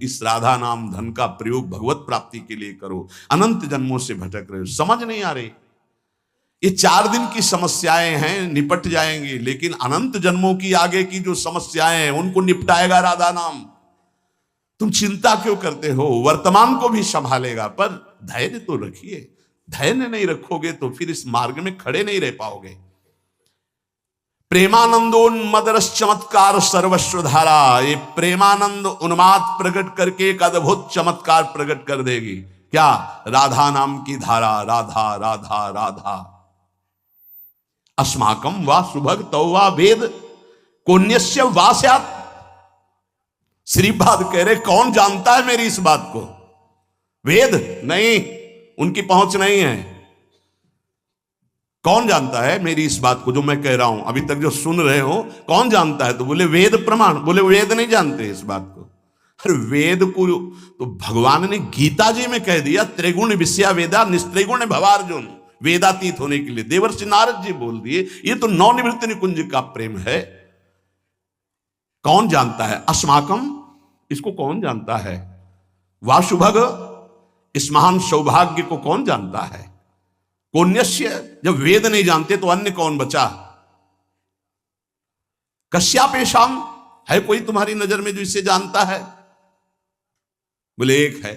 इस राधा नाम धन का प्रयोग भगवत प्राप्ति के लिए करो, अनंत जन्मों से भटक रहे हो, समझ नहीं आ रही। ये 4 दिन की समस्याएं हैं, निपट जाएंगी, लेकिन अनंत जन्मों की आगे की जो समस्याएं हैं उनको निपटाएगा राधा नाम। तुम चिंता क्यों करते हो, वर्तमान को भी संभालेगा, पर धैर्य तो रखिए। धैर्य नहीं रखोगे तो फिर इस मार्ग में खड़े नहीं रह पाओगे। प्रेमानंदोन्मदरस चमत्कार सर्वस्व धारा, ये प्रेमानंद उन्माद प्रकट करके एक अद्भुत चमत्कार प्रकट कर देगी। क्या? राधा नाम की धारा। राधा राधा राधा। अस्माकं वा सुभग तौ वा वेद कोन्यस्य वा स्यात्। श्रीपाद कह रहे कौन जानता है मेरी इस बात को? वेद नहीं, उनकी पहुंच नहीं है। कौन जानता है मेरी इस बात को जो मैं कह रहा हूं? अभी तक जो सुन रहे हो कौन जानता है? तो बोले वेद प्रमाण। बोले वेद नहीं जानते इस बात को। अरे वेद को तो भगवान ने गीता जी में कह दिया, त्रिगुण विषया वेदा निस्त्रिगुण भवार्जुन, वेदातीत होने के लिए। देवर्षि नारद जी बोल दिए, ये तो नवनिवृत्त निकुंज का प्रेम है। कौन जानता है? अस्माकम, इसको कौन जानता है? वासुभग, इस महान सौभाग्य को कौन जानता है? कोन्यस्य, जब वेद नहीं जानते तो अन्य कौन बचा? कश्यापेशाम, है कोई तुम्हारी नजर में जो इसे जानता है? बोले एक है।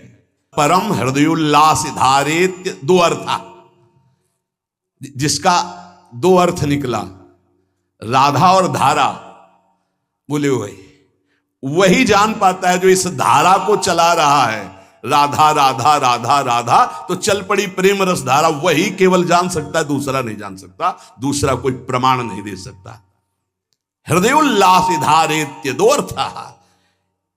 परम हृदयोल्लास धारेत, 2 अर्थ, जिसका 2 अर्थ निकला, राधा और धारा। बोले वही जान पाता है जो इस धारा को चला रहा है। राधा राधा राधा राधा, तो चल पड़ी प्रेम रस धारा, वही केवल जान सकता है, दूसरा नहीं जान सकता, दूसरा कोई प्रमाण नहीं दे सकता। हृदयोल्लास धारेत्य, 2 अर्थ।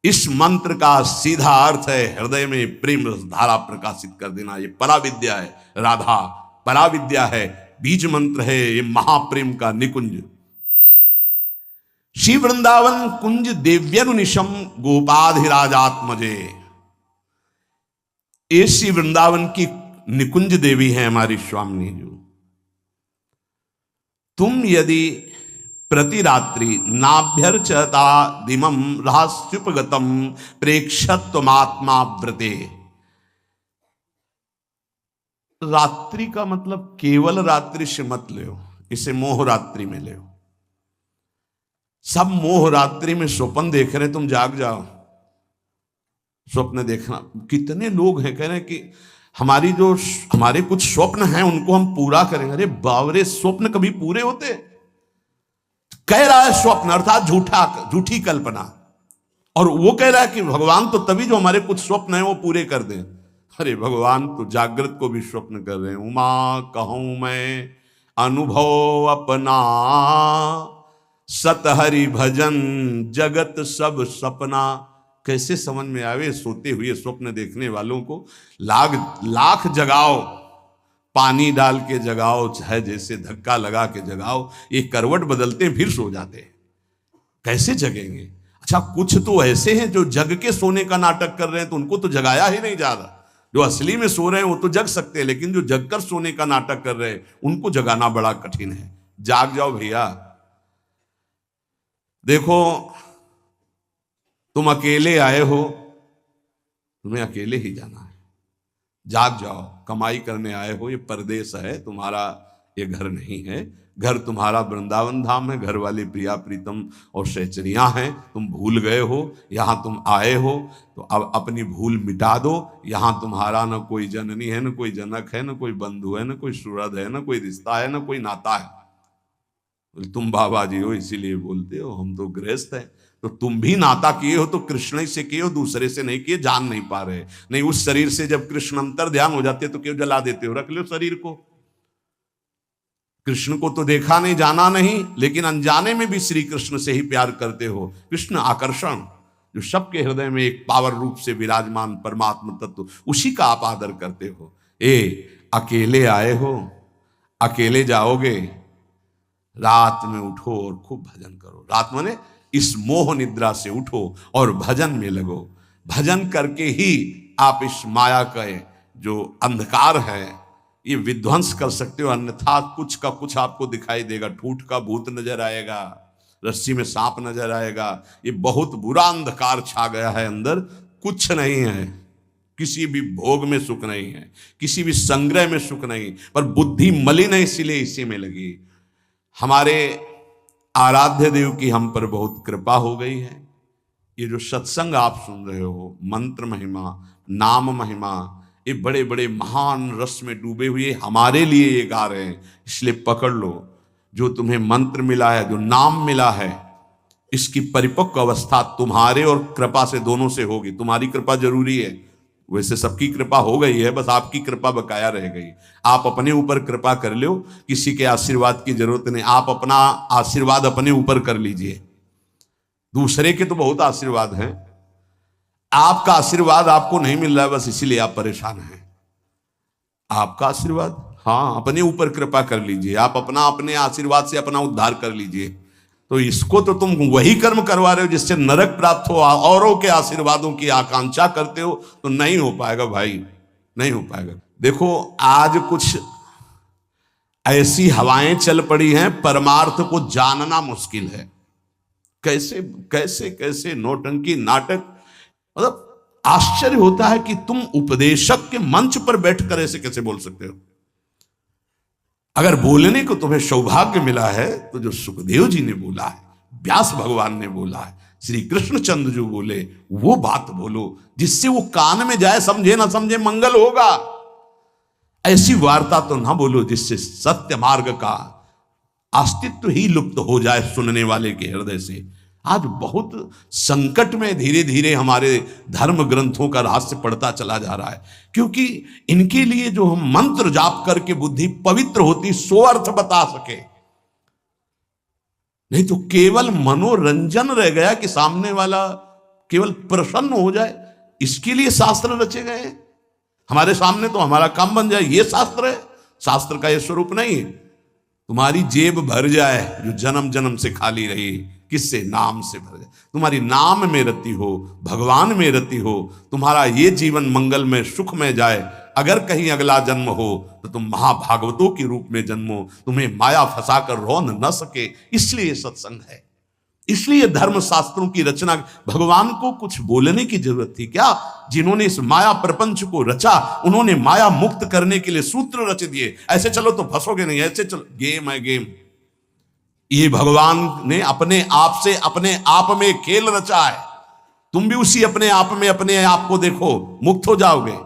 इस मंत्र का सीधा अर्थ है हृदय में प्रेम रस धारा प्रकाशित कर देना। ये पराविद्या है, राधा पराविद्या है, बीज मंत्र है, ये महाप्रेम का निकुंज। श्री वृंदावन कुंज देव्यनुनिशम गोपाधिराजात्मजे, ये श्री वृंदावन की निकुंज देवी है हमारी स्वामिनी जी। तुम यदि प्रति रात्रि नाभ्यर्चता दिमम रहस्युपगतम प्रेक्षत्वमात्मा व्रते। रात्रि का मतलब केवल रात्रि से मत ले, इसे मोह रात्रि में ले। सब मोह रात्रि में स्वप्न देख रहे, तुम जाग जाओ। स्वप्न देखना, कितने लोग हैं कह रहे हैं कि हमारे कुछ स्वप्न हैं उनको हम पूरा करेंगे। अरे बावरे, स्वप्न कभी पूरे होते? कह रहा है स्वप्न अर्थात झूठी कल्पना, और वो कह रहा है कि भगवान तो तभी जो हमारे कुछ स्वप्न हैं वो पूरे कर दें। अरे भगवान तो जागृत को भी स्वप्न कर रहे हैं। उमा कहूं मैं अनुभव अपना, सत हरि भजन जगत सब सपना। कैसे समझ में आवे सोते हुए स्वप्न देखने वालों को? लाख जगाओ, पानी डाल के जगाओ, चाहे जैसे धक्का लगा के जगाओ, ये करवट बदलते फिर सो जाते हैं। कैसे जगेंगे? अच्छा, कुछ तो ऐसे हैं जो जग के सोने का नाटक कर रहे हैं, तो उनको तो जगाया ही नहीं जा रहा। जो असली में सो रहे हैं वो तो जग सकते हैं, लेकिन जो जगकर सोने का नाटक कर रहे हैं उनको जगाना बड़ा कठिन है। जाग जाओ भैया। देखो, तुम अकेले आए हो, तुम्हें अकेले ही जाना है। जाग जाओ, कमाई करने आए हो, ये परदेश है तुम्हारा, ये घर नहीं है। घर तुम्हारा वृंदावन धाम है, घर वाली प्रिया प्रीतम और सहचरियां हैं। तुम भूल गए हो, यहां तुम आए हो तो अब अपनी भूल मिटा दो। यहां तुम्हारा न कोई जननी है, न कोई जनक है, न कोई बंधु है, न कोई सुहृद है, न कोई रिश्ता है, न कोई नाता है। तुम बाबा जी हो इसीलिए बोलते हो, हम तो गृहस्थ हैं। तो तुम भी नाता किए हो तो कृष्ण ही से किए हो, दूसरे से नहीं किए। जान नहीं पा रहे, नहीं उस शरीर से जब कृष्ण अंतर ध्यान हो जाते तो क्यों जला देते हो? रख लो शरीर को। कृष्ण को तो देखा नहीं, जाना नहीं, लेकिन अनजाने में भी श्री कृष्ण से ही प्यार करते हो। कृष्ण आकर्षण, जो सबके हृदय में एक पावर रूप से विराजमान परमात्मा तत्व, उसी का आप आदर करते हो। अकेले आए हो, अकेले जाओगे, रात में उठो और खूब भजन करो। रात माने इस मोह निद्रा से उठो और भजन में लगो। भजन करके ही आप इस माया का जो अंधकार है ये विध्वंस कर सकते हो, अन्यथा कुछ का कुछ आपको दिखाई देगा। ठूठ का भूत नजर आएगा, रस्सी में सांप नजर आएगा। ये बहुत बुरा अंधकार छा गया है अंदर। कुछ नहीं है, किसी भी भोग में सुख नहीं है, किसी भी संग्रह में सुख नहीं, पर बुद्धि मलिन है इसीलिए इसी में लगी। हमारे आराध्य देव की हम पर बहुत कृपा हो गई है। ये जो सत्संग आप सुन रहे हो, मंत्र महिमा, नाम महिमा, ये बड़े बड़े महान रस में डूबे हुए हमारे लिए ये गा रहे हैं, इसलिए पकड़ लो। जो तुम्हें मंत्र मिला है, जो नाम मिला है, इसकी परिपक्व अवस्था तुम्हारे और कृपा से दोनों से होगी। तुम्हारी कृपा जरूरी है, वैसे सबकी कृपा हो गई है, बस आपकी कृपा बकाया रह गई। आप अपने ऊपर कृपा कर लो, किसी के आशीर्वाद की जरूरत नहीं। आप अपना आशीर्वाद अपने ऊपर कर लीजिए। दूसरे के तो बहुत आशीर्वाद हैं, आपका आशीर्वाद आपको नहीं मिल रहा है, बस इसीलिए आप परेशान हैं। आपका आशीर्वाद, हाँ, अपने ऊपर कृपा कर लीजिए। आप अपने आशीर्वाद से अपना उद्धार कर लीजिए। तो इसको तो तुम वही कर्म करवा रहे हो जिससे नरक प्राप्त हो, औरों के आशीर्वादों की आकांक्षा करते हो, तो नहीं हो पाएगा भाई, नहीं हो पाएगा। देखो, आज कुछ ऐसी हवाएं चल पड़ी हैं, परमार्थ को जानना मुश्किल है। कैसे कैसे कैसे नौटंकी नाटक, मतलब आश्चर्य होता है कि तुम उपदेशक के मंच पर बैठकर ऐसे कैसे बोल सकते हो। अगर बोलने को तुम्हें सौभाग्य मिला है तो जो सुखदेव जी ने बोला है, व्यास भगवान ने बोला है, श्री कृष्णचंद्र जो बोले वो बात बोलो, जिससे वो कान में जाए, समझे ना समझे मंगल होगा। ऐसी वार्ता तो ना बोलो जिससे सत्य मार्ग का अस्तित्व ही लुप्त हो जाए सुनने वाले के हृदय से। आज बहुत संकट में धीरे धीरे हमारे धर्म ग्रंथों का रहस्य पड़ता चला जा रहा है, क्योंकि इनके लिए जो हम मंत्र जाप करके बुद्धि पवित्र होती, सो अर्थ बता सके, नहीं तो केवल मनोरंजन रह गया कि सामने वाला केवल प्रसन्न हो जाए। इसके लिए शास्त्र रचे गए हैं। हमारे सामने तो हमारा काम बन जाए, ये शास्त्र है। शास्त्र का ये स्वरूप नहीं है। तुम्हारी जेब भर जाए जो जन्म जन्म से खाली रही, किससे? नाम से भर जाए। तुम्हारी नाम में रति हो, भगवान में रति हो, तुम्हारा ये जीवन मंगल में सुख में जाए। अगर कहीं अगला जन्म हो तो तुम महाभागवतों के रूप में जन्मो, तुम्हें माया फंसाकर रोन न सके। इसलिए सत्संग है, इसलिए धर्म शास्त्रों की रचना। भगवान को कुछ बोलने की जरूरत थी क्या? जिन्होंने इस माया प्रपंच को रचा, उन्होंने माया मुक्त करने के लिए सूत्र रच दिए। ऐसे चलो तो फंसोगे नहीं, ऐसे चलो, गेम है गेम। ये भगवान ने अपने आप से, अपने आप में खेल रचा है। तुम भी उसी अपने आप में अपने आप को देखो, मुक्त हो जाओगे।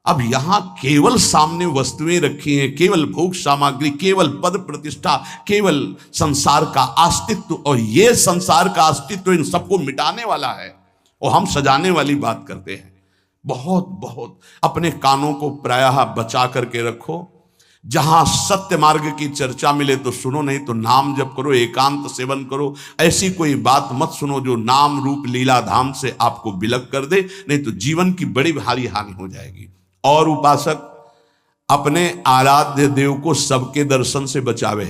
अब यहां केवल सामने वस्तुएं रखी हैं, केवल भोग सामग्री, केवल पद प्रतिष्ठा, केवल संसार का अस्तित्व, और ये संसार का अस्तित्व इन सबको मिटाने वाला है, और हम सजाने वाली बात करते हैं। बहुत बहुत अपने कानों को प्रायः बचा करके रखो। जहां सत्य मार्ग की चर्चा मिले तो सुनो, नहीं तो नाम जप करो, एकांत सेवन करो। ऐसी कोई बात मत सुनो जो नाम रूप लीला धाम से आपको विलग कर दे, नहीं तो जीवन की बड़ी भारी हानि हो जाएगी। और उपासक अपने आराध्य देव को सबके दर्शन से बचावे।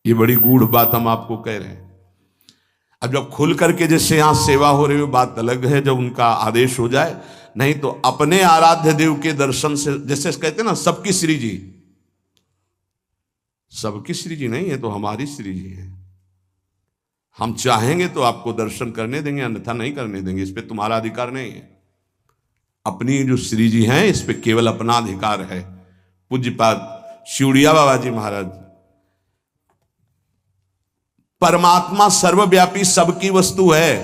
ये बड़ी गूढ़ बात हम आपको कह रहे हैं। अब जब खुल करके जैसे यहां सेवा हो रही हो, बात अलग है, जब उनका आदेश हो जाए। नहीं तो अपने आराध्य देव के दर्शन से, जैसे कहते हैं ना, सबकी श्री जी। सबकी श्री जी नहीं है तो हमारी श्री जी है। हम चाहेंगे तो आपको दर्शन करने देंगे, अन्यथा नहीं करने देंगे। इस पे तुम्हारा अधिकार नहीं है। अपनी जो श्री जी हैं, इस पे केवल अपना अधिकार है। पूज्यपाद शिवड़िया बाबा जी महाराज, परमात्मा सर्वव्यापी सबकी वस्तु है,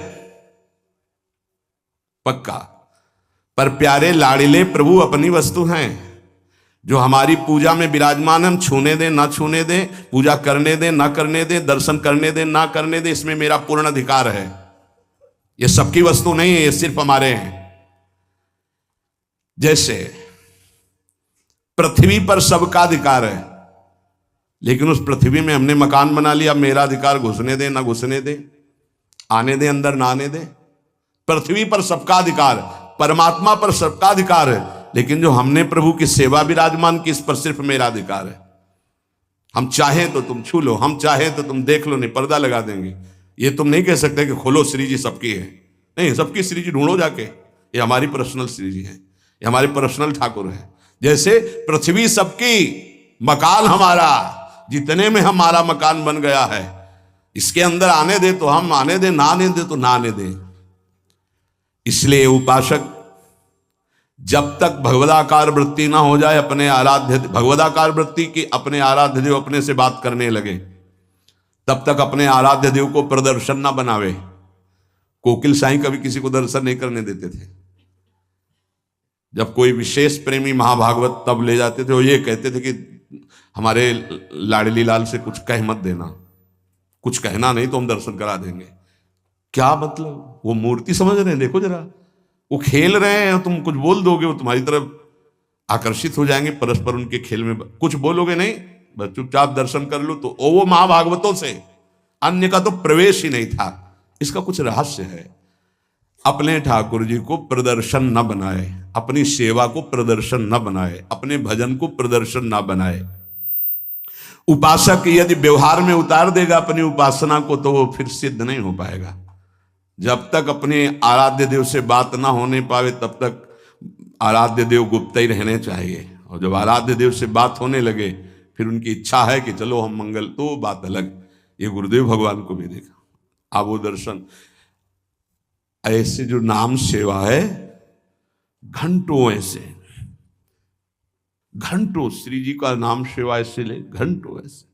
पक्का, पर प्यारे लाड़िले प्रभु अपनी वस्तु हैं। जो हमारी पूजा में विराजमान, हम छूने दें ना छूने दें, पूजा करने दें ना करने दें, दर्शन करने दें ना करने दें, इसमें मेरा पूर्ण अधिकार है। ये सबकी वस्तु नहीं है, ये सिर्फ हमारे हैं। जैसे पृथ्वी पर सबका अधिकार है, लेकिन उस पृथ्वी में हमने मकान बना लिया, मेरा अधिकार घुसने दे ना घुसने दे, आने दे अंदर ना आने दे। पृथ्वी पर सबका अधिकार, परमात्मा पर सबका अधिकार है, लेकिन जो हमने प्रभु की सेवा विराजमान की, इस पर सिर्फ मेरा अधिकार है। हम चाहें तो तुम छू लो, हम चाहें तो तुम देख लो, नहीं पर्दा लगा देंगे। ये तुम नहीं कह सकते कि खोलो श्री जी सबकी है। नहीं, सबकी श्री जी ढूंढो जाके, ये हमारी पर्सनल श्री जी है, ये हमारे पर्सनल ठाकुर है। जैसे पृथ्वी सबकी, मकान हमारा, जितने में हमारा मकान बन गया है, इसके अंदर आने दे तो हम आने दे, ना आने दे तो ना आने दे। इसलिए उपासक जब तक भगवदाकार वृत्ति ना हो जाए, अपने आराध्य भगवदाकार वृत्ति की अपने आराध्य देव अपने से बात करने लगे, तब तक अपने आराध्य देव को प्रदर्शन ना बनावे। कोकिल साईं कभी किसी को दर्शन नहीं करने देते थे। जब कोई विशेष प्रेमी महाभागवत तब ले जाते थे, वो ये कहते थे कि हमारे लाडली लाल से कुछ कह मत देना, कुछ कहना नहीं तो हम दर्शन करा देंगे। क्या मतलब? वो मूर्ति समझ रहे हैं, देखो जरा, वो खेल रहे हैं, तुम कुछ बोल दोगे वो तुम्हारी तरफ आकर्षित हो जाएंगे, परस्पर उनके खेल में कुछ बोलोगे नहीं, बस चुपचाप दर्शन कर लो। तो वो महाभागवतों से अन्य का तो प्रवेश ही नहीं था। इसका कुछ रहस्य है। अपने ठाकुर जी को प्रदर्शन न बनाए, अपनी सेवा को प्रदर्शन न बनाए, अपने भजन को प्रदर्शन न बनाए। उपासक यदि व्यवहार में उतार देगा अपनी उपासना को, तो वो फिर सिद्ध नहीं हो पाएगा। जब तक अपने आराध्य देव से बात ना होने पावे, तब तक आराध्य देव गुप्त ही रहने चाहिए। और जब आराध्य देव से बात होने लगे, फिर उनकी इच्छा है कि चलो हम मंगल, तो बात अलग। ये गुरुदेव भगवान को भी देखा, आप वो दर्शन। ऐसे जो नाम सेवा है, घंटों ऐसे, घंटों श्री जी का नाम सेवा ऐसे ले, घंटों ऐसे,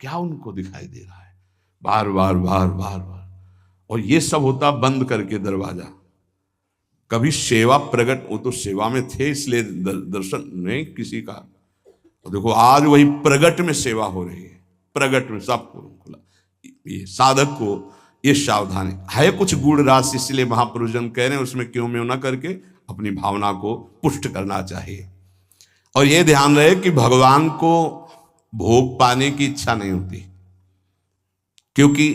क्या उनको दिखाई दे रहा है? बार बार बार बार बार। और ये सब होता बंद करके दरवाजा। कभी सेवा प्रकट, वो तो सेवा में थे इसलिए दर्शन नहीं किसी का। और देखो आज वही प्रगट में सेवा हो रही है, प्रगट में सब खुला। ये साधक को ये सावधानी है, कुछ गूढ़ राशि, इसलिए महापुरुष जन कह रहे हैं उसमें क्यों में ना करके अपनी भावना को पुष्ट करना चाहिए। और ये ध्यान रहे कि भगवान को भोग पाने की इच्छा नहीं होती, क्योंकि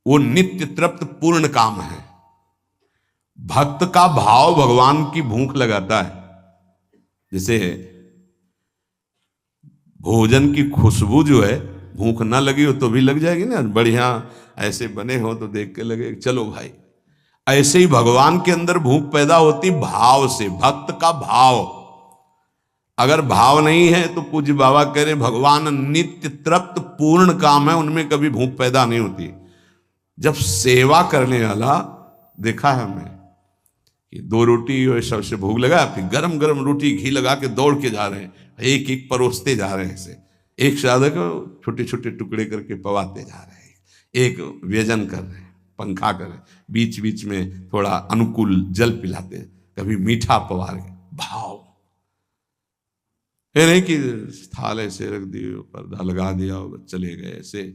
वो नित्य तृप्त पूर्ण काम है। भक्त का भाव भगवान की भूख लगाता है। जैसे भोजन की खुशबू जो है, भूख ना लगी हो तो भी लग जाएगी ना, बढ़िया ऐसे बने हो तो देख के लगे चलो भाई। ऐसे ही भगवान के अंदर भूख पैदा होती भाव से, भक्त का भाव। अगर भाव नहीं है तो पूज्य बाबा कह रहे भगवान नित्य तृप्त पूर्ण काम है, उनमें कभी भूख पैदा नहीं होती। जब सेवा करने वाला देखा है हमने कि 2 रोटी और सबसे भूख लगा, फिर गरम गरम रोटी घी लगा के दौड़ के जा रहे हैं, एक एक परोसते जा रहे हैं। ऐसे एक साधक छोटे छोटे टुकड़े करके पवाते जा रहे हैं, एक व्यजन कर रहे हैं, पंखा कर रहे हैं, बीच बीच में थोड़ा अनुकूल जल पिलाते, कभी मीठा पवार के भाव। ये नहीं कि थाल ऐसे रख दिए, पर्दा लगा दिया और चले गए ऐसे।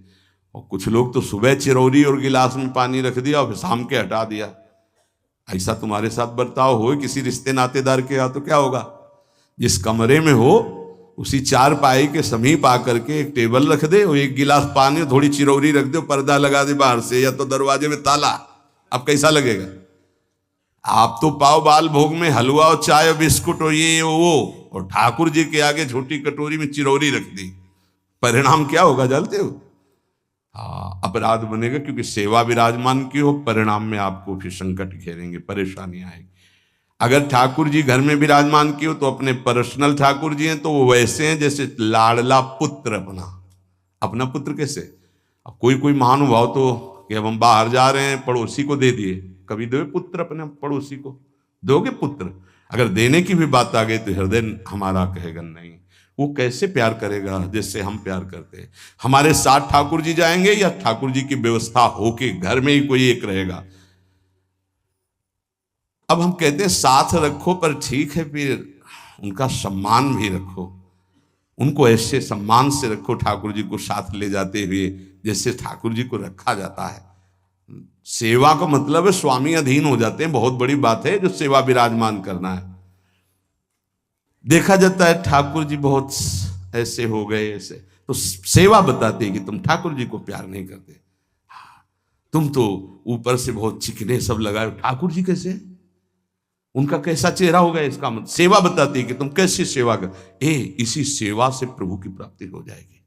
और कुछ लोग तो सुबह चिरौरी और गिलास में पानी रख दिया और फिर शाम के हटा दिया। ऐसा तुम्हारे साथ बर्ताव हो किसी रिश्ते नातेदार के यहाँ तो क्या होगा? जिस कमरे में हो उसी चारपाई के समीप आकर के एक टेबल रख दे और एक गिलास पानी, थोड़ी चिरौरी रख दे, पर्दा लगा दे बाहर से, या तो दरवाजे में ताला। अब कैसा लगेगा? आप तो पाव बाल भोग में हलवा और चाय और बिस्कुट और ये वो, और ठाकुर जी के आगे छोटी कटोरी में चिरौरी रख दी। परिणाम क्या होगा जानते हो? हाँ, अपराध बनेगा, क्योंकि सेवा विराजमान की हो, परिणाम में आपको फिर संकट घेरेंगे, परेशानी आएगी। अगर ठाकुर जी घर में विराजमान की हो तो अपने पर्सनल ठाकुर जी हैं तो वो वैसे हैं जैसे लाडला पुत्र अपना पुत्र। कैसे? अब कोई महानुभाव तो कि अब हम बाहर जा रहे हैं, पड़ोसी को दे दिए। कभी दोगे पुत्र अपने पड़ोसी को? दोगे पुत्र? अगर देने की भी बात आ गई तो हृदय हमारा कहेगा नहीं। वो कैसे प्यार करेगा जैसे हम प्यार करते हैं? हमारे साथ ठाकुर जी जाएंगे या ठाकुर जी की व्यवस्था होके घर में ही कोई एक रहेगा? अब हम कहते हैं साथ रखो, पर ठीक है, फिर उनका सम्मान भी रखो, उनको ऐसे सम्मान से रखो ठाकुर जी को साथ ले जाते हुए जैसे ठाकुर जी को रखा जाता है। सेवा का मतलब है स्वामी अधीन हो जाते हैं, बहुत बड़ी बात है जो सेवा विराजमान करना है। देखा जाता है ठाकुर जी बहुत ऐसे हो गए, ऐसे तो सेवा बताती है कि तुम ठाकुर जी को प्यार नहीं करते, तुम तो ऊपर से बहुत चिकने सब लगाए। ठाकुर जी कैसे, उनका कैसा चेहरा होगा? इसका मतलब सेवा बताती है कि तुम कैसी सेवा कर। इसी सेवा से प्रभु की प्राप्ति हो जाएगी।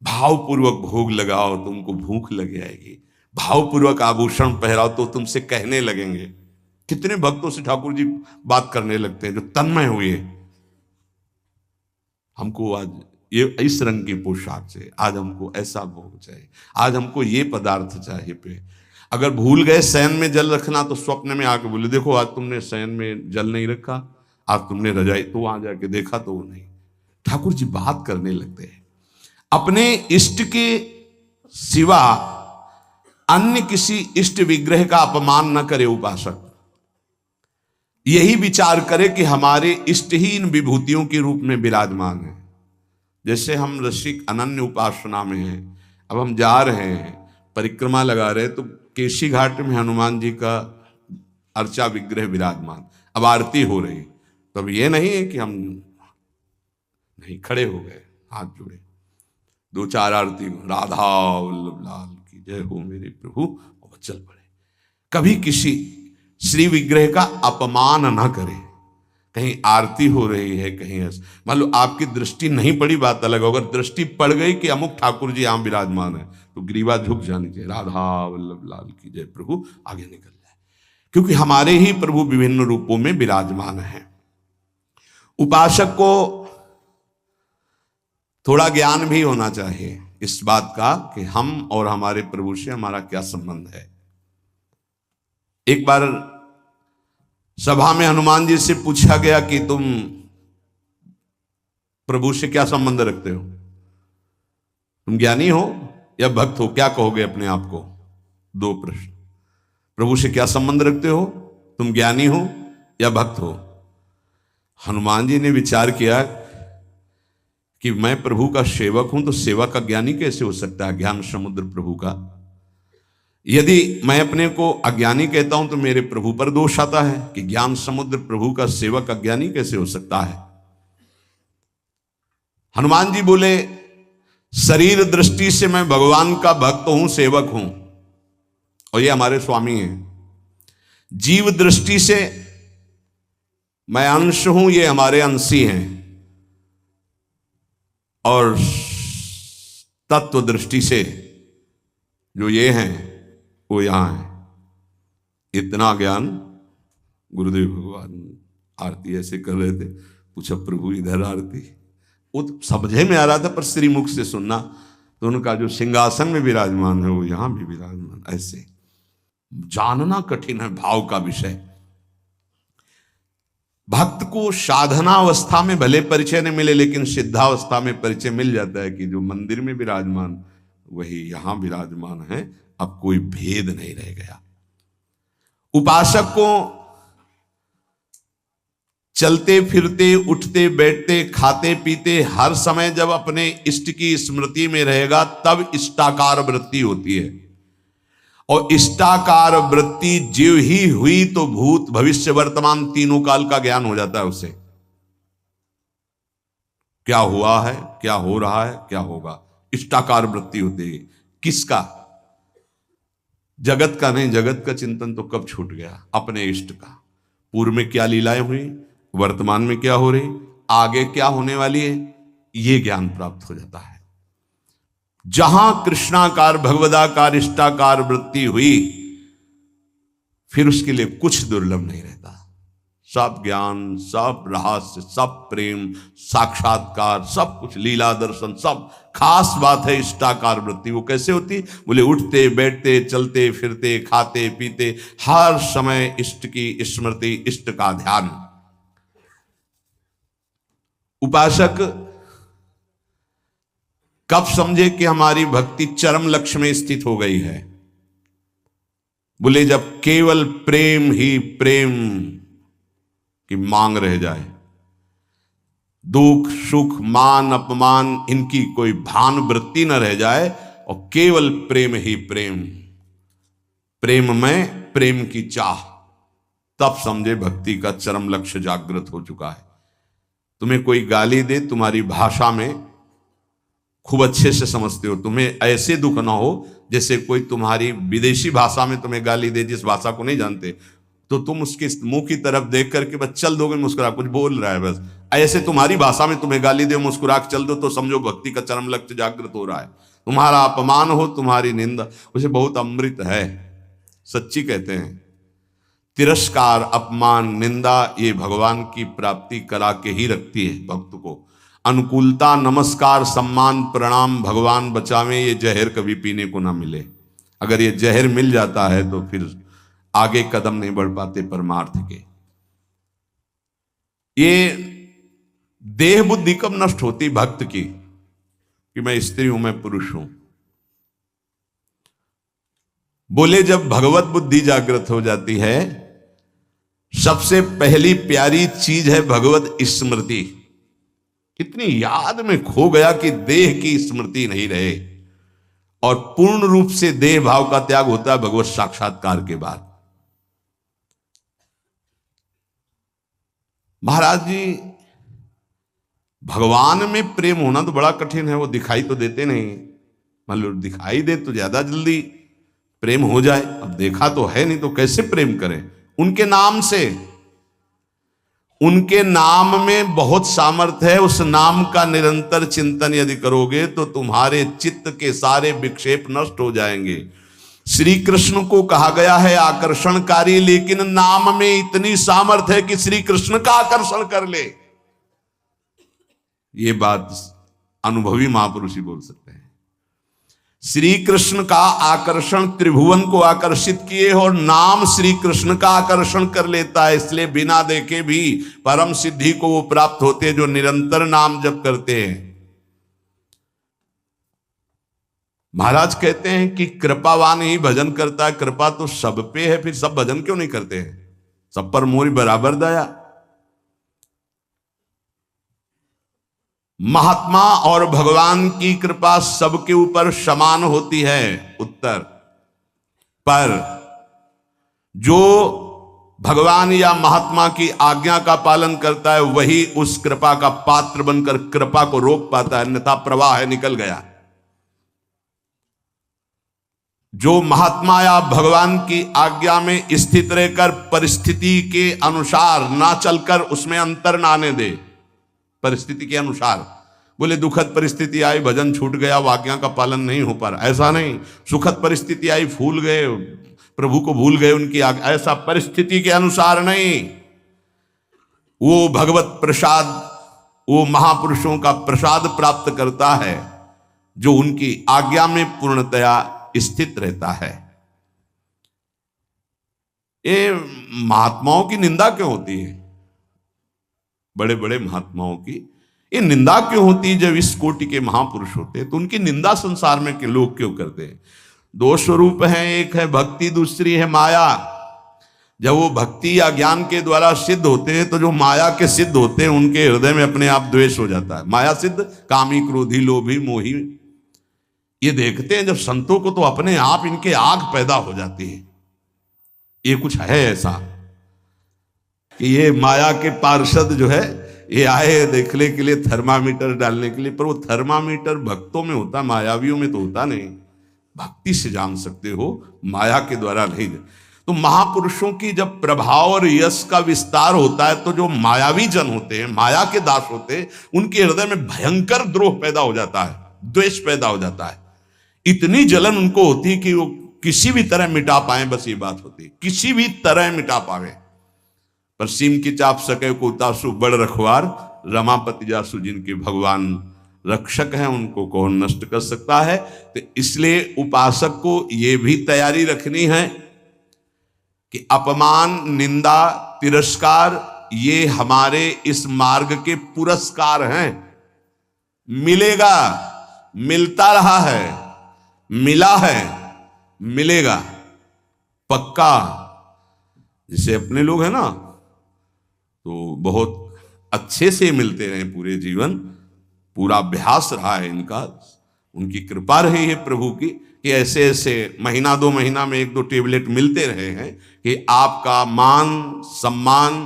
भावपूर्वक भोग लगाओ, तुमको भूख लग जाएगी। भावपूर्वक आभूषण पहराओ तो तुमसे कहने लगेंगे। कितने भक्तों से ठाकुर जी बात करने लगते हैं जो तन्मय हुए, हमको आज ये इस रंग की पोशाक चाहिए, आज हमको ऐसा भोग चाहिए, आज हमको ये पदार्थ चाहिए पे। अगर भूल गए शयन में जल रखना तो स्वप्न में आके बोले देखो आज तुमने शयन में जल नहीं रखा, आज तुमने रजाई, तो वहां जाके देखा तो वो नहीं। ठाकुर जी बात करने लगते हैं। अपने इष्ट के सिवा अन्य किसी इष्ट विग्रह का अपमान न करे उपासक। यही विचार करे कि हमारे इष्ट ही इन विभूतियों के रूप में विराजमान है। जैसे हम रसिक अनन्य उपासना में हैं, अब हम जा रहे हैं, परिक्रमा लगा रहे, तो केशी घाट में हनुमान जी का अर्चा विग्रह विराजमान, अब आरती हो रही, तो अब ये नहीं है कि हम नहीं, खड़े हो गए, हाथ जोड़े, 2-4 आरती, राधा वल्लभ लाल की जय हो मेरे प्रभु, और चल पड़े। कभी किसी श्री विग्रह का अपमान ना करें। कहीं आरती हो रही है, कहीं मान लो आपकी दृष्टि नहीं पड़ी, बात अलग, अगर दृष्टि पड़ गई कि अमुक ठाकुर जी यहां विराजमान है, तो ग्रीवा झुक जानी चाहिए, राधा वल्लभ लाल की जय प्रभु, आगे निकल जाए, क्योंकि हमारे ही प्रभु विभिन्न रूपों में विराजमान हैं। उपासक को थोड़ा ज्ञान भी होना चाहिए इस बात का कि हम और हमारे प्रभु से हमारा क्या संबंध है। एक बार सभा में हनुमान जी से पूछा गया कि तुम प्रभु से क्या संबंध रखते हो, तुम ज्ञानी हो या भक्त हो, क्या कहोगे अपने आप को? 2 प्रश्न। प्रभु से क्या संबंध रखते हो, तुम ज्ञानी हो या भक्त हो? हनुमान जी ने विचार किया कि मैं प्रभु का सेवक हूं, तो सेवक का ज्ञानी कैसे हो सकता है? ज्ञान समुद्र प्रभु का। यदि मैं अपने को अज्ञानी कहता हूं तो मेरे प्रभु पर दोष आता है कि ज्ञान समुद्र प्रभु का सेवक अज्ञानी कैसे हो सकता है। हनुमान जी बोले, शरीर दृष्टि से मैं भगवान का भक्त हूं, सेवक हूं, और ये हमारे स्वामी हैं। जीव दृष्टि से मैं अंश हूं, ये हमारे अंशी हैं, और तत्व दृष्टि से जो ये हैं वो यहां है। इतना ज्ञान गुरुदेव भगवान आरती ऐसे कर रहे थे, पूछा प्रभु इधर आरती, वो तो समझे में आ रहा था, पर श्रीमुख से सुनना, तो उनका जो सिंहासन में विराजमान है वो यहां भी विराजमान, ऐसे जानना कठिन है भाव का विषय। भक्त को साधनावस्था में भले परिचय नहीं मिले, लेकिन सिद्धावस्था में परिचय मिल जाता है कि जो मंदिर में विराजमान वही यहां विराजमान है, अब कोई भेद नहीं रह गया। उपासक को चलते फिरते, उठते बैठते, खाते पीते, हर समय जब अपने इष्ट की स्मृति में रहेगा तब इष्टाकार वृत्ति होती है, और इष्टाकार वृत्ति जीव ही हुई तो भूत भविष्य वर्तमान तीनों काल का ज्ञान हो जाता है उसे। क्या हुआ है, क्या हो रहा है, क्या होगा, इष्टाकार वृत्ति होती है। किसका? जगत का नहीं, जगत का चिंतन तो कब छूट गया, अपने इष्ट का। पूर्व में क्या लीलाएं हुई, वर्तमान में क्या हो रही, आगे क्या होने वाली है, यह ज्ञान प्राप्त हो जाता है। जहां कृष्णाकार भगवदाकार इष्टाकार वृत्ति हुई, फिर उसके लिए कुछ दुर्लभ नहीं रहता। सब ज्ञान, सब रहस्य, सब प्रेम, साक्षात्कार, सब कुछ लीला दर्शन, सब खास बात है इष्टाकार वृत्ति। वो कैसे होती? बोले उठते बैठते, चलते फिरते, खाते पीते, हर समय इष्ट की स्मृति, इष्ट का ध्यान। उपासक कब समझे कि हमारी भक्ति चरम लक्ष्य में स्थित हो गई है? बोले जब केवल प्रेम ही प्रेम की मांग रह जाए, दुख सुख मान अपमान इनकी कोई भान वृत्ति न रह जाए, और केवल प्रेम ही प्रेम, प्रेम में प्रेम की चाह, तब समझे भक्ति का चरम लक्ष्य जागृत हो चुका है। तुम्हें कोई गाली दे, तुम्हारी भाषा में खूब अच्छे से समझते हो, तुम्हें ऐसे दुख ना हो जैसे कोई तुम्हारी विदेशी भाषा में तुम्हें गाली दे, जिस भाषा को नहीं जानते, तो तुम उसके मुंह की तरफ देख करके बस चल दोगे, मुस्कुरा, कुछ बोल रहा है बस, ऐसे तुम्हारी भाषा में तुम्हें गाली दे, मुस्कुरा चल दो, तो समझो भक्ति का चरम लक्ष्य जागृत हो रहा है। तुम्हारा अपमान हो, तुम्हारी निंदा, उसे बहुत अमृत है, सच्ची कहते हैं। तिरस्कार, अपमान, निंदा, ये भगवान की प्राप्ति करा के ही रखती है भक्त को। अनुकूलता, नमस्कार, सम्मान, प्रणाम, भगवान बचावे, ये जहर कभी पीने को ना मिले। अगर ये जहर मिल जाता है तो फिर आगे कदम नहीं बढ़ पाते परमार्थ के। ये देह बुद्धि कब नष्ट होती भक्त की कि मैं स्त्री हूं, मैं पुरुष हूं। बोले जब भगवत बुद्धि जागृत हो जाती है, सबसे पहली प्यारी चीज है भगवत स्मृति। इतनी याद में खो गया कि देह की स्मृति नहीं रहे, और पूर्ण रूप से देह भाव का त्याग होता है भगवत साक्षात्कार के बाद। महाराज जी, भगवान में प्रेम होना तो बड़ा कठिन है, वो दिखाई तो देते नहीं। मान लो दिखाई दे तो ज्यादा जल्दी प्रेम हो जाए, अब देखा तो है नहीं तो कैसे प्रेम करें। उनके नाम से, उनके नाम में बहुत सामर्थ्य है। उस नाम का निरंतर चिंतन यदि करोगे तो तुम्हारे चित्त के सारे विक्षेप नष्ट हो जाएंगे। श्री कृष्ण को कहा गया है आकर्षणकारी, लेकिन नाम में इतनी सामर्थ्य है कि श्री कृष्ण का आकर्षण कर ले। ये बात अनुभवी महापुरुष ही बोल सकते हैं। श्री कृष्ण का आकर्षण त्रिभुवन को आकर्षित किए, और नाम श्री कृष्ण का आकर्षण कर लेता है। इसलिए बिना देखे भी परम सिद्धि को वो प्राप्त होते हैं जो निरंतर नाम जप करते हैं। महाराज कहते हैं कि कृपावान ही भजन करता है। कृपा तो सब पे है, फिर सब भजन क्यों नहीं करते हैं? सब पर मोरी बराबर दया। महात्मा और भगवान की कृपा सबके ऊपर समान होती है। उत्तर पर जो भगवान या महात्मा की आज्ञा का पालन करता है वही उस कृपा का पात्र बनकर कृपा को रोक पाता है, अन्यथा प्रवाह है निकल गया। जो महात्मा या भगवान की आज्ञा में स्थित रहकर परिस्थिति के अनुसार ना चलकर उसमें अंतर ना आने दे, परिस्थिति के अनुसार। बोले दुखद परिस्थिति आई, भजन छूट गया, आज्ञा का पालन नहीं हो पा रहा, ऐसा नहीं। सुखद परिस्थिति आई, फूल गए, प्रभु को भूल गए उनकी आज्ञा, ऐसा परिस्थिति के अनुसार नहीं। वो भगवत प्रसाद, वो महापुरुषों का प्रसाद प्राप्त करता है जो उनकी आज्ञा में पूर्णतया स्थित रहता है। ये महात्माओं की निंदा क्यों होती है? बड़े बड़े महात्माओं की ये निंदा क्यों होती है? जब इस कोटि के महापुरुष होते हैं तो उनकी निंदा संसार में के लोग क्यों करते हैं? दो स्वरूप हैं, एक है भक्ति, दूसरी है माया। जब वो भक्ति या ज्ञान के द्वारा सिद्ध होते हैं तो जो माया के सिद्ध होते हैं उनके हृदय में अपने आप द्वेष हो जाता है। माया सिद्ध कामी, क्रोधी, लोभी, मोही, ये देखते हैं जब संतों को तो अपने आप इनके आग पैदा हो जाती है। ये कुछ है ऐसा कि ये माया के पार्षद जो है ये आए देखने के लिए, थर्मामीटर डालने के लिए, पर वो थर्मामीटर भक्तों में होता, मायावियों में तो होता नहीं। भक्ति से जान सकते हो, माया के द्वारा नहीं। तो महापुरुषों की जब प्रभाव और यश का विस्तार होता है तो जो मायावी जन होते हैं, माया के दास होते हैं, उनके हृदय में भयंकर द्रोह पैदा हो जाता है, द्वेष पैदा हो जाता है। इतनी जलन उनको होती कि वो किसी भी तरह मिटा पाए, बस ये बात होती, किसी भी तरह मिटा पावे। पर सीम की चाप सके को उतासु बड़ रखवार, रमापति जासु जिनके भगवान रक्षक हैं उनको कौन नष्ट कर सकता है। तो इसलिए उपासक को ये भी तैयारी रखनी है कि अपमान, निंदा, तिरस्कार ये हमारे इस मार्ग के पुरस्कार हैं। मिलेगा, मिलता रहा है, मिला है, मिलेगा पक्का। जैसे अपने लोग हैं ना तो बहुत अच्छे से मिलते रहे पूरे जीवन, पूरा अभ्यास रहा है इनका, उनकी कृपा रही है प्रभु की कि ऐसे ऐसे महीना 2 महीना में 1-2 टेबलेट मिलते रहे हैं कि आपका मान, सम्मान,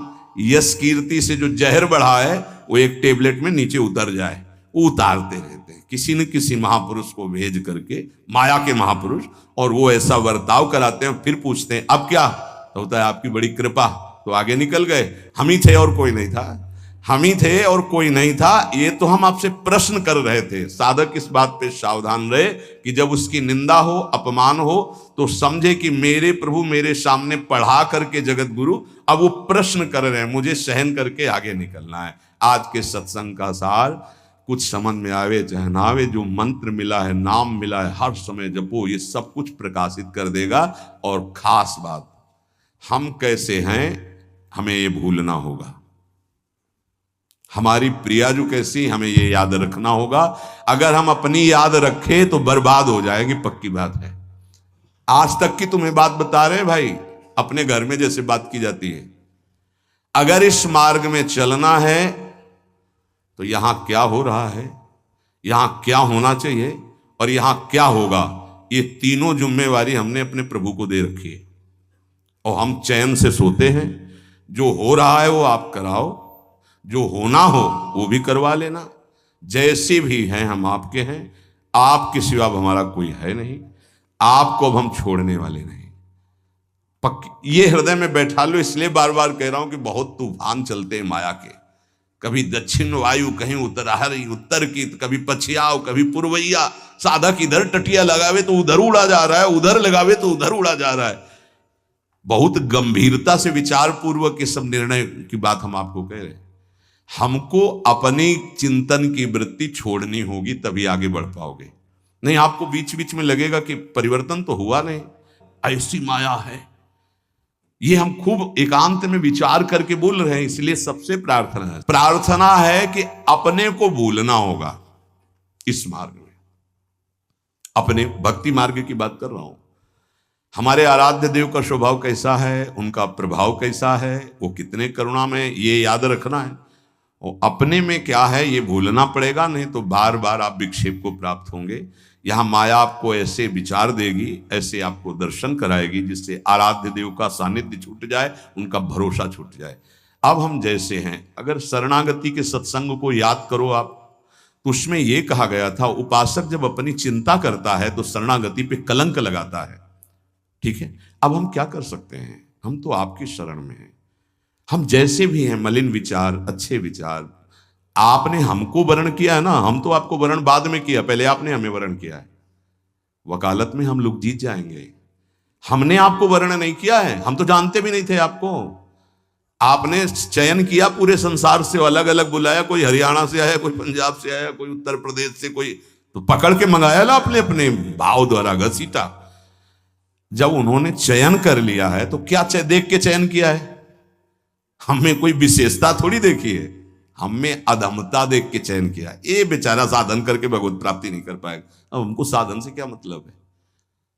यश, कीर्ति से जो जहर बढ़ा है वो एक टेबलेट में नीचे उतर जाए। वो उतारते रहते हैं किसी न किसी महापुरुष को भेज करके, माया के महापुरुष, और वो ऐसा बर्ताव कराते हैं। फिर पूछते हैं अब क्या? तो होता है आपकी बड़ी कृपा, तो आगे निकल गए। हम ही थे और कोई नहीं था, हम ही थे और कोई नहीं था। ये तो हम आपसे प्रश्न कर रहे थे। साधक इस बात पे सावधान रहे कि जब उसकी निंदा हो, अपमान हो, तो समझे कि मेरे प्रभु मेरे सामने पढ़ा करके जगत गुरु अब वो प्रश्न कर रहे हैं, मुझे सहन करके आगे निकलना है। आज के सत्संग का सार कुछ समझ में आवे चाहे ना आवे, जो मंत्र मिला है, नाम मिला है, हर समय जपो, ये सब कुछ प्रकाशित कर देगा। और खास बात, हम कैसे हैं हमें ये भूलना होगा। हमारी प्रिया जो कैसी, हमें ये याद रखना होगा। अगर हम अपनी याद रखें तो बर्बाद हो जाएगी, पक्की बात है। आज तक की तुम्हें बात बता रहे हैं भाई, अपने घर में जैसे बात की जाती है। अगर इस मार्ग में चलना है तो यहां क्या हो रहा है, यहां क्या होना चाहिए और यहां क्या होगा, ये तीनों जिम्मेवारी हमने अपने प्रभु को दे रखी है। और हम चैन से सोते हैं। जो हो रहा है वो आप कराओ, जो होना हो वो भी करवा लेना। जैसे भी हैं हम आपके हैं, आपके सिवा हमारा कोई है नहीं, आपको अब हम छोड़ने वाले नहीं। ये हृदय में बैठा लो। इसलिए बार बार कह रहा हूं कि बहुत तूफान चलते हैं माया के। कभी दक्षिण वायु, कहीं उत्तर की, कभी पछियाव, कभी पूर्वैया। साधक इधर टटिया लगावे तो उधर उड़ा जा रहा है, उधर लगावे तो उधर उड़ा जा रहा है। बहुत गंभीरता से विचार पूर्वक ये सब निर्णय की बात हम आपको कह रहे हैं। हमको अपनी चिंतन की वृत्ति छोड़नी होगी, तभी आगे बढ़ पाओगे। नहीं, आपको बीच बीच में लगेगा कि परिवर्तन तो हुआ नहीं, ऐसी माया है। ये हम खूब एकांत में विचार करके बोल रहे हैं। इसलिए सबसे प्रार्थना है कि अपने को भूलना होगा इस मार्ग में। अपने भक्ति मार्ग की बात कर रहा हूं। हमारे आराध्य देव का स्वभाव कैसा है, उनका प्रभाव कैसा है, वो कितने करुणा में, ये याद रखना है। और अपने में क्या है ये भूलना पड़ेगा, नहीं तो बार बार आप विक्षेप को प्राप्त होंगे। यहाँ माया आपको ऐसे विचार देगी, ऐसे आपको दर्शन कराएगी, जिससे आराध्य देव का सानिध्य छूट जाए, उनका भरोसा छूट जाए। अब हम जैसे हैं, अगर शरणागति के सत्संग को याद करो आप, तो उसमें यह कहा गया था, उपासक जब अपनी चिंता करता है तो शरणागति पे कलंक लगाता है। ठीक है, अब हम क्या कर सकते हैं, हम तो आपकी शरण में हैं। हम जैसे भी हैं, मलिन विचार, अच्छे विचार, आपने हमको वर्ण किया है ना, हम तो आपको वर्ण बाद में किया, पहले आपने हमें वर्ण किया है। वकालत में हम लोग जीत जाएंगे। हमने आपको वर्ण नहीं किया है, हम तो जानते भी नहीं थे आपको। आपने चयन किया पूरे संसार से, अलग अलग बुलाया, कोई हरियाणा से आया, कोई पंजाब से आया, कोई उत्तर प्रदेश से, कोई तो पकड़ के मंगाया ना अपने अपने भाव द्वारा घसीटा। जब उन्होंने चयन कर लिया है तो क्या देख के चयन किया है? हमें कोई विशेषता थोड़ी देखी है, हमें अधमता देख के चयन किया है। ये बेचारा साधन करके भगवत प्राप्ति नहीं कर पाएगा। अब हमको साधन से क्या मतलब है?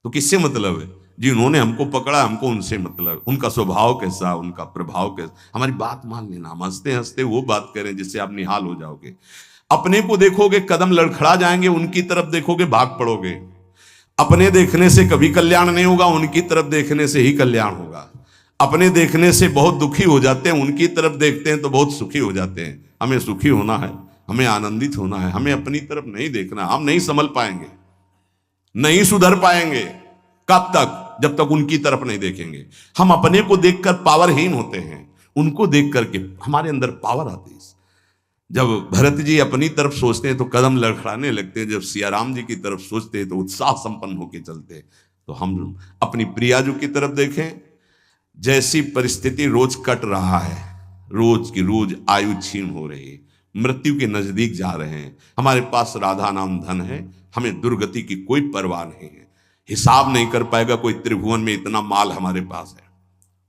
तो किससे मतलब है? जिन्होंने हमको पकड़ा, हमको उनसे मतलब। उनका स्वभाव कैसा, उनका प्रभाव कैसा, हमारी बात मान लेना। हम हंसते हंसते वो बात करें जिससे आप निहाल हो जाओगे। अपने को देखोगे कदम लड़खड़ा जाएंगे, उनकी तरफ देखोगे भाग पड़ोगे। अपने देखने से कभी कल्याण नहीं होगा, उनकी तरफ देखने से ही कल्याण होगा। अपने देखने से बहुत दुखी हो जाते हैं, उनकी तरफ देखते हैं तो बहुत सुखी हो जाते हैं। हमें सुखी होना है, हमें आनंदित होना है, हमें अपनी तरफ नहीं देखना। हम नहीं संभल पाएंगे, नहीं सुधर पाएंगे। कब तक? जब तक उनकी तरफ नहीं देखेंगे। हम अपने को देखकर पावरहीन होते हैं, उनको देख करके हमारे अंदर पावर आती है। जब भरत जी अपनी तरफ सोचते हैं तो कदम लड़खड़ाने लगते हैं, जब सियाराम जी की तरफ सोचते हैं तो उत्साह संपन्न होकर चलते हैं। तो हम अपनी प्रियाजू की तरफ देखें। जैसी परिस्थिति रोज कट रहा है, रोज की रोज आयु क्षीण हो रही है, मृत्यु के नजदीक जा रहे हैं। हमारे पास राधा नाम धन है, हमें दुर्गति की कोई परवाह नहीं है। हिसाब नहीं कर पाएगा कोई त्रिभुवन में इतना माल हमारे पास है।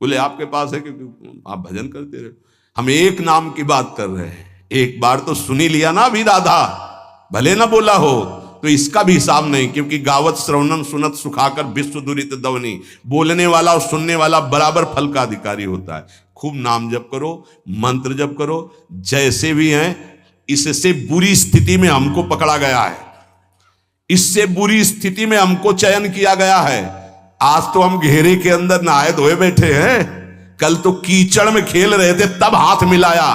बोले आपके पास है क्योंकि आप भजन करते रहे। हम एक नाम की बात कर रहे हैं, एक बार तो सुनी लिया ना अभी राधा, भले ना बोला हो तो इसका भी हिसाब नहीं। क्योंकि गावत श्रवणम सुनत सुखाकर विश्व दुरित दवनी, बोलने वाला और सुनने वाला बराबर फल का अधिकारी होता है। खूब नाम जप करो, मंत्र जप करो। जैसे भी हैं, इससे बुरी स्थिति में हमको पकड़ा गया है, इससे बुरी स्थिति में हमको चयन किया गया है। आज तो हम घेरे के अंदर नहाए धोए बैठे हैं, कल तो कीचड़ में खेल रहे थे तब हाथ मिलाया।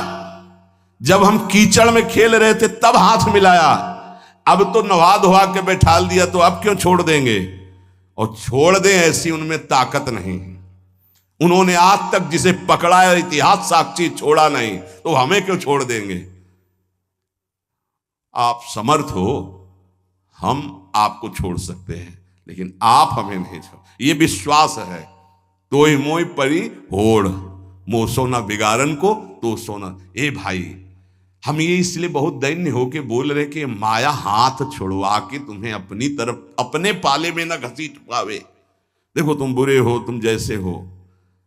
जब हम कीचड़ में खेल रहे थे तब हाथ मिलाया, अब तो नहा धोआ के बैठाल दिया, तो अब क्यों छोड़ देंगे? और छोड़ दें ऐसी उनमें ताकत नहीं। उन्होंने आज तक जिसे पकड़ा है, इतिहास साक्षी, छोड़ा नहीं, तो हमें क्यों छोड़ देंगे? आप समर्थ हो, हम आपको छोड़ सकते हैं, लेकिन आप हमें नहीं छोड़। ये विश्वास है। तो मोई परी होड़, मोह सोना बिगाड़न को तो सोना। ए भाई, हम ये इसलिए बहुत दैन्य होके बोल रहे कि माया हाथ छुड़वा के तुम्हें अपनी तरफ अपने पाले में ना घसीट पावे। देखो तुम बुरे हो, तुम जैसे हो,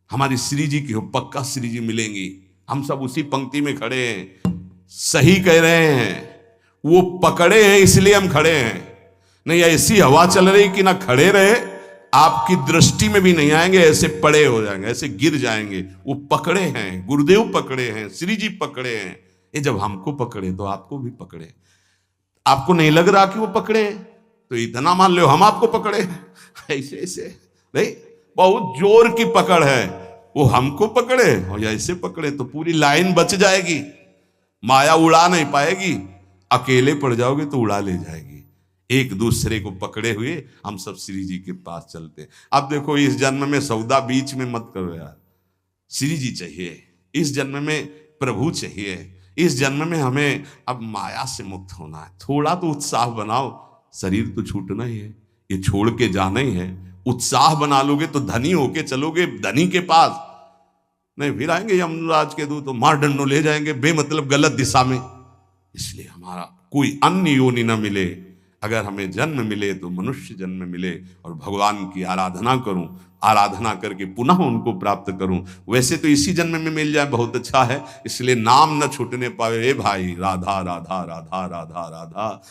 हमारी श्री जी की हो, पक्का श्री जी मिलेंगी। हम सब उसी पंक्ति में खड़े हैं। सही कह रहे हैं, वो पकड़े हैं इसलिए हम खड़े हैं, नहीं ऐसी हवा चल रही कि ना खड़े रहे, आपकी दृष्टि में भी नहीं आएंगे, ऐसे पड़े हो जाएंगे, ऐसे गिर जाएंगे। वो पकड़े हैं, गुरुदेव पकड़े हैं, श्री जी पकड़े हैं। ये जब हमको पकड़े तो आपको भी पकड़े। आपको नहीं लग रहा कि वो पकड़े तो इतना मान लो हम आपको पकड़े। ऐसे ऐसे नहीं, बहुत जोर की पकड़ है, वो हमको पकड़े और ऐसे पकड़े तो पूरी लाइन बच जाएगी, माया उड़ा नहीं पाएगी। अकेले पड़ जाओगे तो उड़ा ले जाएगी। एक दूसरे को पकड़े हुए हम सब श्री जी के पास चलते। अब देखो इस जन्म में सौदा बीच में मत करो यार, श्री जी चाहिए, इस जन्म में प्रभु चाहिए, इस जन्म में हमें अब माया से मुक्त होना है। थोड़ा तो उत्साह बनाओ, शरीर तो छूटना ही है, ये छोड़ के जाना ही है। उत्साह बना लोगे तो धनी होके चलोगे धनी के पास, नहीं फिर आएंगे यमराज के दूत तो मार डंडो ले जाएंगे बेमतलब गलत दिशा में। इसलिए हमारा कोई अन्य योनि न मिले, अगर हमें जन्म मिले तो मनुष्य जन्म मिले और भगवान की आराधना करूं, आराधना करके पुनः उनको प्राप्त करूं। वैसे तो इसी जन्म में मिल जाए बहुत अच्छा है, इसलिए नाम न छूटने पावे। ए भाई राधा राधा राधा राधा राधा,